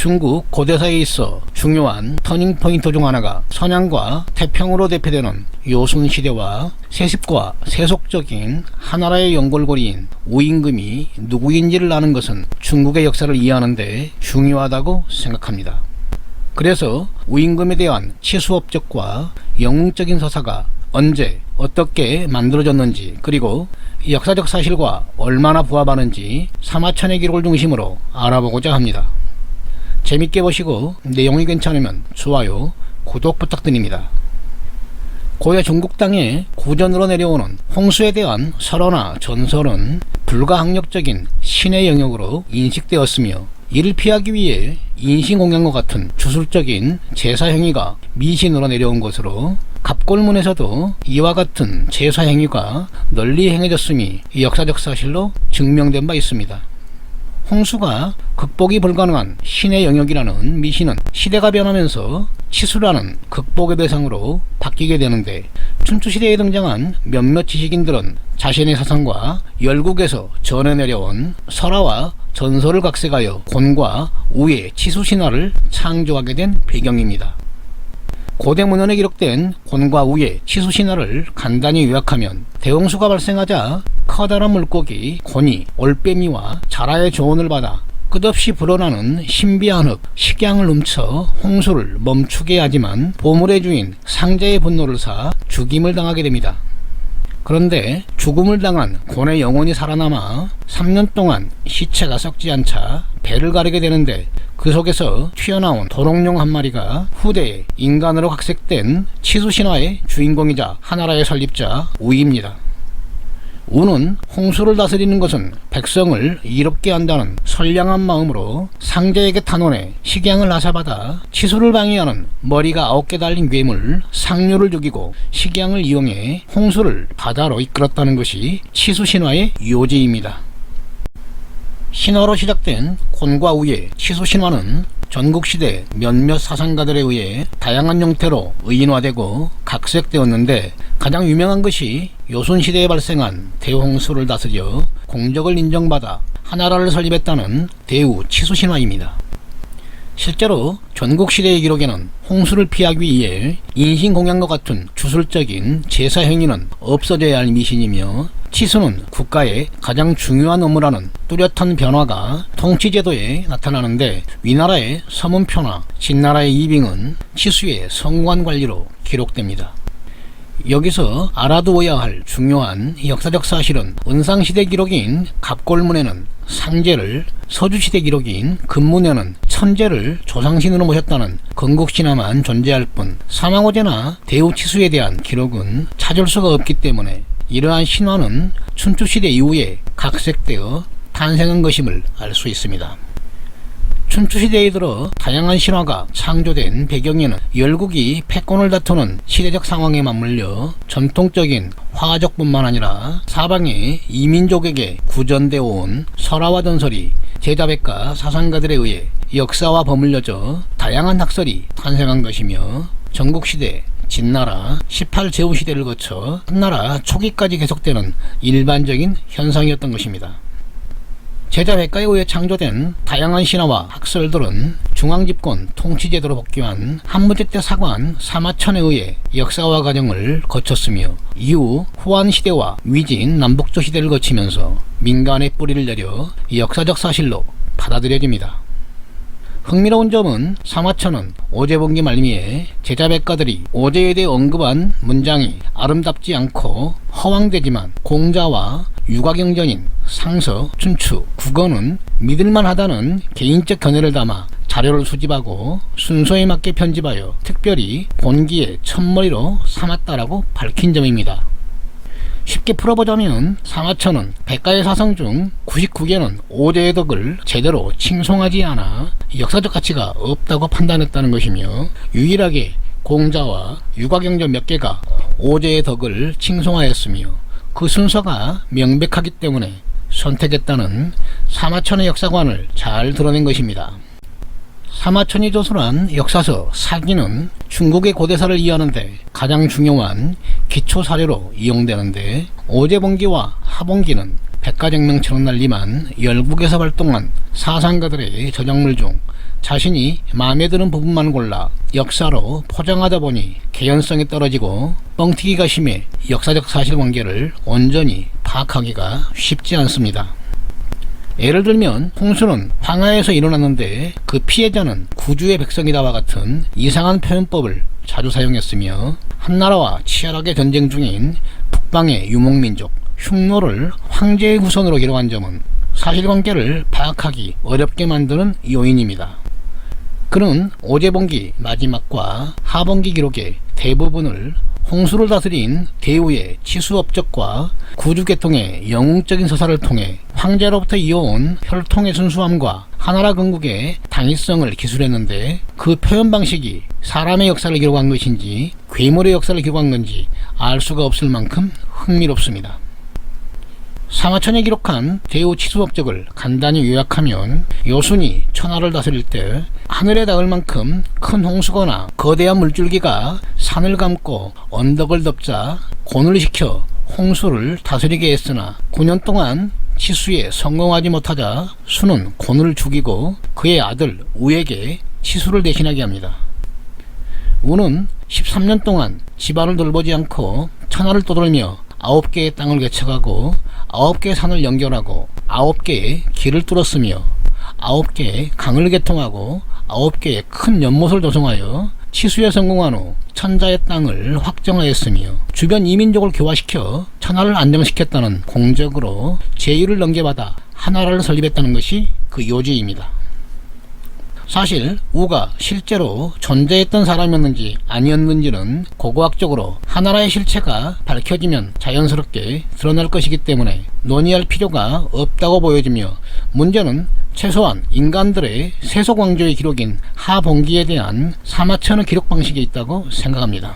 중국 고대사에 있어 중요한 터닝포인트 중 하나가 선양과 태평으로 대표되는 요순시대와 세습과 세속적인 하나라의 연골고리인 우임금이 누구인지를 아는 것은 중국의 역사를 이해하는 데 중요하다고 생각합니다. 그래서 우임금에 대한 치수업적과 영웅적인 서사가 언제 어떻게 만들어졌는지, 그리고 역사적 사실과 얼마나 부합하는지 사마천의 기록을 중심으로 알아보고자 합니다. 재밌게 보시고 내용이 괜찮으면 좋아요, 구독 부탁드립니다. 고대 중국 땅에 구전으로 내려오는 홍수에 대한 설화나 전설은 불가항력적인 신의 영역으로 인식되었으며, 이를 피하기 위해 인신공양과 같은 주술적인 제사 행위가 미신으로 내려온 것으로 갑골문에서도 이와 같은 제사 행위가 널리 행해졌음이 역사적 사실로 증명된 바 있습니다. 홍수가 극복이 불가능한 신의 영역이라는 미신은 시대가 변하면서 치수라는 극복의 대상으로 바뀌게 되는데, 춘추시대에 등장한 몇몇 지식인들은 자신의 사상과 열국에서 전해 내려온 설화와 전설을 각색하여 곤과 우의 치수신화를 창조하게 된 배경입니다. 고대 문헌에 기록된 곤과 우의 치수신화를 간단히 요약하면, 대홍수가 발생하자 커다란 물고기 곤이 올빼미와 자라의 조언을 받아 끝없이 불어나는 신비한 흙 식양을 훔쳐 홍수를 멈추게 하지만 보물의 주인 상제의 분노를 사 죽임을 당하게 됩니다. 그런데 죽음을 당한 곤의 영혼이 살아남아 3년 동안 시체가 썩지 않자 배를 가르게 되는데, 그 속에서 튀어나온 도롱뇽 한 마리가 후대에 인간으로 각색된 치수신화의 주인공이자 하나라의 설립자 우입니다. 우는 홍수를 다스리는 것은 백성을 이롭게 한다는 선량한 마음으로 상제에게 탄원해 식양을 하사받아 치수를 방해하는 머리가 9개 달린 괴물 상류를 죽이고 식양을 이용해 홍수를 바다로 이끌었다는 것이 치수신화의 요지입니다. 신화로 시작된 곤과 우의 치수신화는 전국시대 몇몇 사상가들에 의해 다양한 형태로 의인화되고 각색되었는데, 가장 유명한 것이 요순시대에 발생한 대홍수를 다스려 공적을 인정받아 하나라를 설립했다는 대우 치수신화입니다. 실제로 전국시대의 기록에는 홍수를 피하기 위해 인신공양과 같은 주술적인 제사 행위는 없어져야 할 미신이며, 치수는 국가의 가장 중요한 업무라는 뚜렷한 변화가 통치제도에 나타나는데, 위나라의 서문표나 진나라의 이빙은 치수의 성관 관리로 기록됩니다. 여기서 알아두어야 할 중요한 역사적 사실은, 은상시대 기록인 갑골문에는 상제를, 서주시대 기록인 금문에는 천제를 조상신으로 모셨다는 건국신화만 존재할 뿐, 사망호제나 대우치수에 대한 기록은 찾을 수가 없기 때문에 이러한 신화는 춘추시대 이후에 각색되어 탄생한 것임을 알 수 있습니다. 춘추시대에 들어 다양한 신화가 창조된 배경에는 열국이 패권을 다투는 시대적 상황에 맞물려 전통적인 화적뿐만 아니라 사방의 이민족에게 구전되어 온 설화와 전설이 제자백과 사상가들에 의해 역사와 버물려져 다양한 학설이 탄생한 것이며, 전국시대, 진나라, 18제후시대를 거쳐 한나라 초기까지 계속되는 일반적인 현상이었던 것입니다. 제자백가에 의해 창조된 다양한 신화와 학설들은 중앙집권 통치제도로 복귀한 한무제때 사관 사마천에 의해 역사화 과정을 거쳤으며, 이후 후한시대와 위진 남북조 시대를 거치면서 민간의 뿌리를 내려 역사적 사실로 받아들여집니다. 흥미로운 점은 사마천은 오제본기 말미에 제자백가들이 오제에 대해 언급한 문장이 아름답지 않고 허황되지만 공자와 유가경전인 상서, 춘추, 국어는 믿을만하다는 개인적 견해를 담아 자료를 수집하고 순서에 맞게 편집하여 특별히 본기의 첫머리로 삼았다라고 밝힌 점입니다. 쉽게 풀어보자면, 사마천은 백가의 사상 중 99개는 오제의 덕을 제대로 칭송하지 않아 역사적 가치가 없다고 판단했다는 것이며, 유일하게 공자와 유가경전 몇 개가 오제의 덕을 칭송하였으며, 그 순서가 명백하기 때문에 선택했다는 사마천의 역사관을 잘 드러낸 것입니다. 사마천이 조술한 역사서 사기는 중국의 고대사를 이해하는데 가장 중요한 기초 사료로 이용되는데, 오제본기와 하본기는 백가쟁명처럼 난림한 열국에서 발동한 사상가들의 저작물 중 자신이 마음에 드는 부분만 골라 역사로 포장하다 보니 개연성이 떨어지고 뻥튀기가 심해 역사적 사실관계를 온전히 파악하기가 쉽지 않습니다. 예를 들면 홍수는 황하에서 일어났는데 그 피해자는 구주의 백성이다와 같은 이상한 표현법을 자주 사용했으며, 한나라와 치열하게 전쟁 중인 북방의 유목민족 흉노를 황제의 후손으로 기록한 점은 사실관계를 파악하기 어렵게 만드는 요인입니다. 그는 오제본기 마지막과 하본기 기록의 대부분을 홍수를 다스린 대우의 치수업적과 구주계통의 영웅적인 서사를 통해 황제로부터 이어온 혈통의 순수함과 하나라 건국의 당위성을 기술했는데, 그 표현 방식이 사람의 역사를 기록한 것인지 괴물의 역사를 기록한 건지 알 수가 없을 만큼 흥미롭습니다. 사마천이 기록한 대우 치수업적을 간단히 요약하면, 요순이 천하를 다스릴 때 하늘에 닿을 만큼 큰 홍수거나 거대한 물줄기가 산을 감고 언덕을 덮자 곤을 시켜 홍수를 다스리게 했으나 9년 동안 치수에 성공하지 못하자 수는 곤을 죽이고 그의 아들 우에게 치수를 대신하게 합니다. 우는 13년 동안 집안을 돌보지 않고 천하를 떠돌며 9개의 땅을 개척하고 9개의 산을 연결하고 9개의 길을 뚫었으며 9개의 강을 개통하고 9개의 큰 연못을 조성하여 치수에 성공한 후 천자의 땅을 확정하였으며 주변 이민족을 교화시켜 천하를 안정시켰다는 공적으로 제의를 넘겨받아 하나라를 설립했다는 것이 그 요지입니다. 사실 우가 실제로 존재했던 사람이었는지 아니었는지는 고고학적으로 하나라의 실체가 밝혀지면 자연스럽게 드러날 것이기 때문에 논의할 필요가 없다고 보여지며, 문제는 최소한 인간들의 세속왕조의 기록인 하본기에 대한 사마천의 기록 방식에 있다고 생각합니다.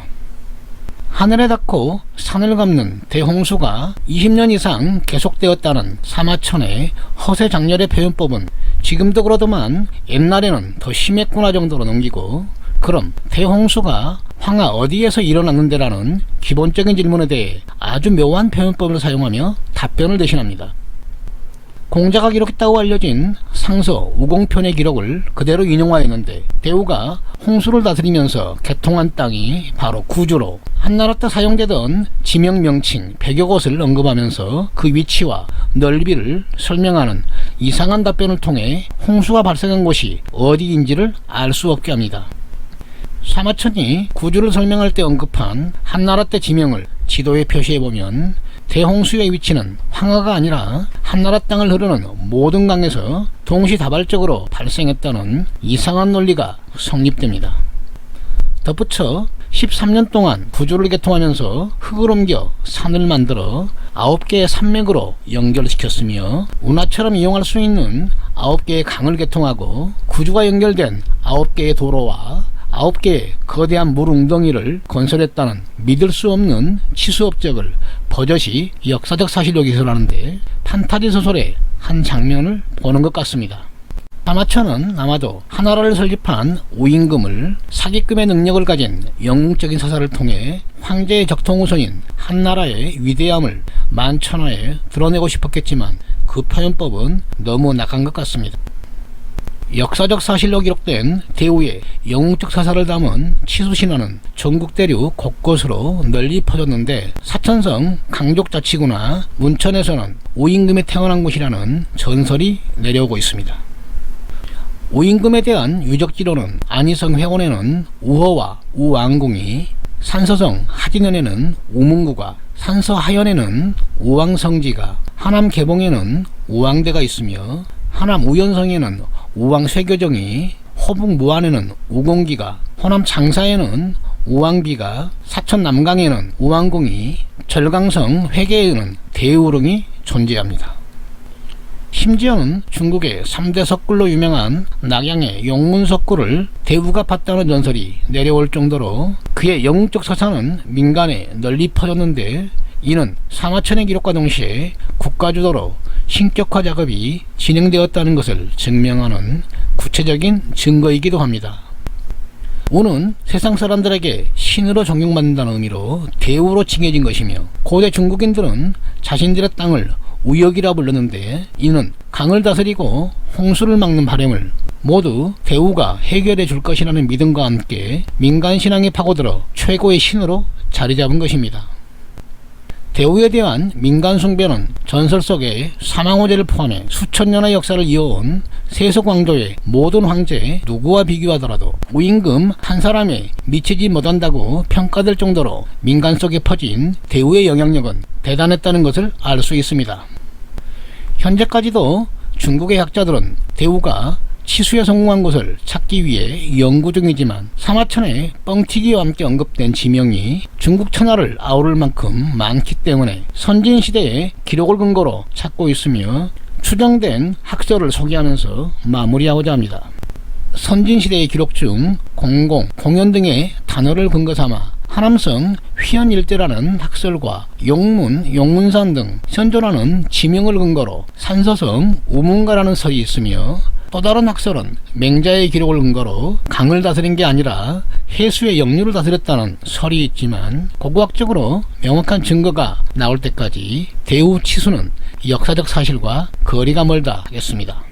하늘에 닿고 산을 감는 대홍수가 20년 이상 계속되었다는 사마천의 허세장렬의 표현법은 지금도 그러더만 옛날에는 더 심했구나 정도로 넘기고, 그럼 대홍수가 황하 어디에서 일어났는데라는 기본적인 질문에 대해 아주 묘한 표현법을 사용하며 답변을 대신합니다. 공자가 기록했다고 알려진 상서 우공편의 기록을 그대로 인용하였는데, 대우가 홍수를 다스리면서 개통한 땅이 바로 구주로 한나라 때 사용되던 지명 명칭 100여 곳을 언급하면서 그 위치와 넓이를 설명하는 이상한 답변을 통해 홍수가 발생한 곳이 어디인지를 알 수 없게 합니다. 사마천이 구주를 설명할 때 언급한 한나라 때 지명을 지도에 표시해보면 대홍수의 위치는 황하가 아니라 한나라 땅을 흐르는 모든 강에서 동시다발적으로 발생했다는 이상한 논리가 성립됩니다. 덧붙여 13년 동안 구주를 개통하면서 흙을 옮겨 산을 만들어 9개의 산맥으로 연결시켰으며, 운하처럼 이용할 수 있는 9개의 강을 개통하고 구주가 연결된 9개의 도로와 9개의 거대한 물 웅덩이를 건설했다는 믿을 수 없는 치수업적을 버젓이 역사적 사실로 기술하는데 판타지 소설의 한 장면을 보는 것 같습니다. 사마천은 아마도 하나라를 설립한 우임금을 사기급의 능력을 가진 영웅적인 서사를 통해 황제의 적통우선인 한나라의 위대함을 만천하에 드러내고 싶었겠지만, 그 표현법은 너무 낙한 것 같습니다. 역사적 사실로 기록된 대우의 영웅적 서사를 담은 치수신화는 전국 대륙 곳곳으로 널리 퍼졌는데, 사천성 강족자치구나 문천에서는 우임금이 태어난 곳이라는 전설이 내려오고 있습니다. 우임금에 대한 유적지로는 안희성 회원에는 우허와 우왕궁이, 산서성 하진원에는 우문구가, 산서하연에는 우왕성지가, 하남 개봉에는 우왕대가 있으며, 하남 우연성에는 우왕쇠교정이, 호북 무안에는 우공기가, 호남 장사에는 우왕비가, 사천 남강에는 우왕궁이, 절강성 회계에는 대우릉이 존재합니다. 심지어는 중국의 3대 석굴로 유명한 낙양의 용문석굴을 대우가 팠다는 전설이 내려올 정도로 그의 영웅적 서사는 민간에 널리 퍼졌는데, 이는 사마천의 기록과 동시에 국가주도로 신격화 작업이 진행되었다는 것을 증명하는 구체적인 증거이기도 합니다. 우는 세상 사람들에게 신으로 존경받는다는 의미로 대우로 칭해진 것이며, 고대 중국인들은 자신들의 땅을 우역이라 불렀는데, 이는 강을 다스리고 홍수를 막는 바람을 모두 대우가 해결해 줄 것이라는 믿음과 함께 민간신앙에 파고들어 최고의 신으로 자리 잡은 것입니다. 대우에 대한 민간 숭배는 전설 속에 사망호제를 포함해 수천 년의 역사를 이어온 세속왕조의 모든 황제 누구와 비교하더라도 우임금 한 사람에 미치지 못한다고 평가될 정도로 민간 속에 퍼진 대우의 영향력은 대단했다는 것을 알 수 있습니다. 현재까지도 중국의 학자들은 대우가 치수에 성공한 것을 찾기 위해 연구 중이지만, 사마천의 뻥튀기와 함께 언급된 지명이 중국 천하를 아우를 만큼 많기 때문에 선진시대의 기록을 근거로 찾고 있으며, 추정된 학설을 소개하면서 마무리하고자 합니다. 선진시대의 기록 중 공공, 공연 등의 단어를 근거 삼아 하남성 휘현일대라는 학설과 용문, 용문산 등 현존하는 지명을 근거로 산서성 우문가라는 설이 있으며, 또 다른 학설은 맹자의 기록을 근거로 강을 다스린 게 아니라 해수의 역류를 다스렸다는 설이 있지만, 고고학적으로 명확한 증거가 나올 때까지 대우 치수는 역사적 사실과 거리가 멀다 하겠습니다.